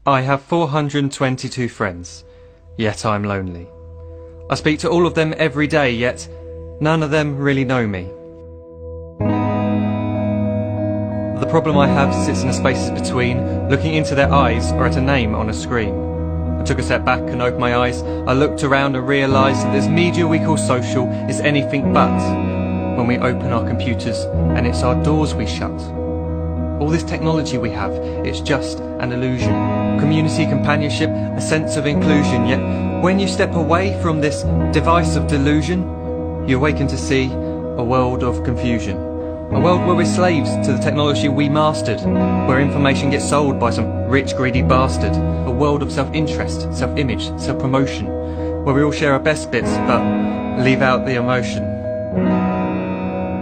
I have 422 friends, yet I'm lonely. I speak to all of them every day, yet none of them really know me. The problem I have sits in the spaces between looking into their eyes or at a name on a screen. I took a step back and opened my eyes. I looked around and realised that this media we call social is anything but when we open our computers and it's our doors we shut. All this technology we have, it's just an illusion. Community, companionship, a sense of inclusion. Yet when you step away from this device of delusion, you awaken to see a world of confusion. A world where we're slaves to the technology we mastered, where information gets sold by some rich, greedy bastard. A world of self-interest, self-image, self-promotion, where we all share our best bits but leave out the emotion.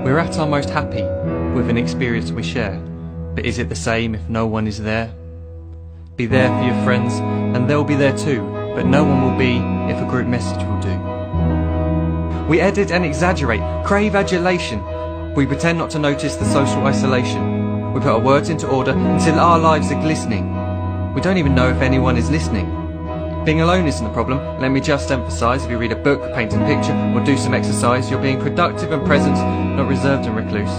We're at our most happy with an experience we share. But is it the same if no one is there? Be there for your friends and they'll be there too, but no one will be if a group message will do. We edit and exaggerate, crave adulation. We pretend not to notice the social isolation. We put our words into order until our lives are glistening. We don't even know if anyone is listening. Being alone isn't the problem. Let me just emphasise, if you read a book, paint a picture or do some exercise, you're being productive and present, not reserved and recluse.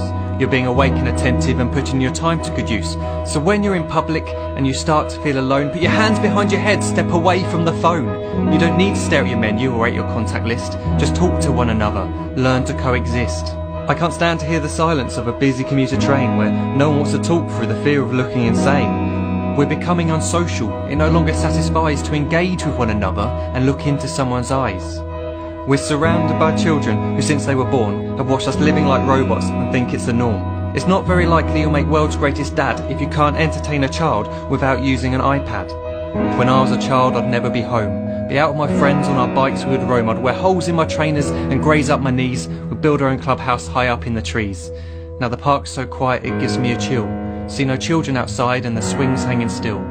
You're being awake and attentive and putting your time to good use. So when you're in public and you start to feel alone, put your hands behind your head, step away from the phone. You don't need to stare at your menu or at your contact list. Just talk to one another, learn to coexist. I can't stand to hear the silence of a busy commuter train where no one wants to talk through the fear of looking insane. We're becoming unsocial. It no longer satisfies to engage with one another and look into someone's eyes. We're surrounded by children who since they were born have watched us living like robots and think it's the norm. It's not very likely you'll make world's greatest dad if you can't entertain a child without using an iPad. When I was a child I'd never be home. Be out with my friends on our bikes we would roam. I'd wear holes in my trainers and graze up my knees. We'd build our own clubhouse high up in the trees. Now the park's so quiet it gives me a chill. See no children outside and the swings hanging still.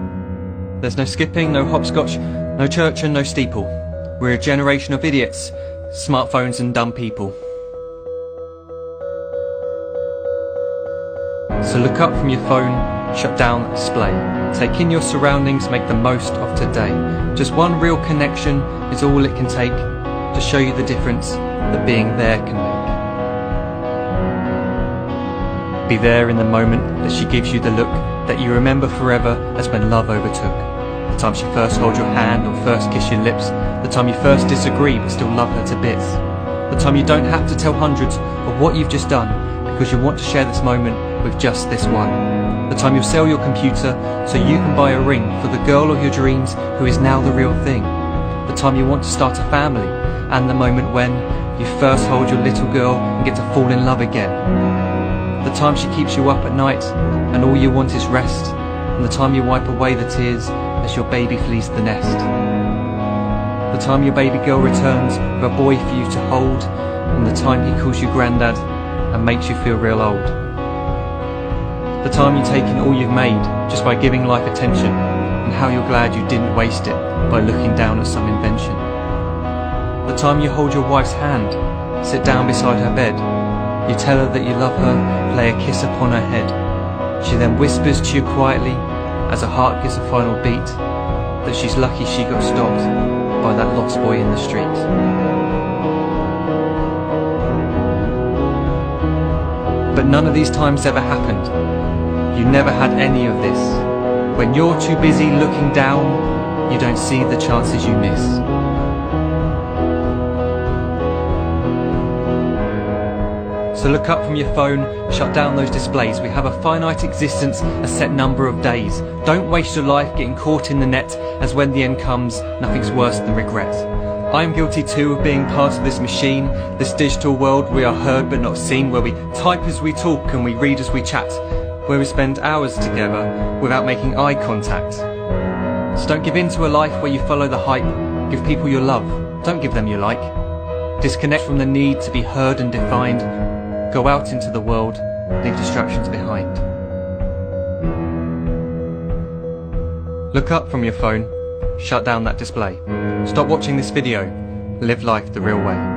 There's no skipping, no hopscotch, no church and no steeple. We're a generation of idiots, smartphones and dumb people. So look up from your phone, shut down the display. Take in your surroundings, make the most of today. Just one real connection is all it can take to show you the difference that being there can make. Be there in the moment that she gives you the look that you remember forever as when love overtook. The time she first holds your hand or first kiss your lips. The time you first disagree but still love her to bits. The time you don't have to tell hundreds of what you've just done because you want to share this moment with just this one. The time you'll sell your computer so you can buy a ring for the girl of your dreams who is now the real thing. The time you want to start a family and the moment when you first hold your little girl and get to fall in love again. The time she keeps you up at night and all you want is rest. And the time you wipe away the tears as your baby flees the nest. The time your baby girl returns with a boy for you to hold, and the time he calls you granddad and makes you feel real old. The time you take in all you've made just by giving life attention, and how you're glad you didn't waste it by looking down at some invention. The time you hold your wife's hand, sit down beside her bed, you tell her that you love her, lay a kiss upon her head. She then whispers to you quietly as her heart gives a final beat that she's lucky she got stopped by that lost boy in the street. But none of these times ever happened. You never had any of this. When you're too busy looking down, you don't see the chances you miss. So look up from your phone, shut down those displays. We have a finite existence, a set number of days. Don't waste your life getting caught in the net, as when the end comes, nothing's worse than regret. I am guilty too of being part of this machine, this digital world we are heard but not seen, where we type as we talk and we read as we chat, where we spend hours together without making eye contact. So don't give in to a life where you follow the hype. Give people your love, don't give them your like. Disconnect from the need to be heard and defined. Go out into the world, leave distractions behind. Look up from your phone, shut down that display. Stop watching this video, live life the real way.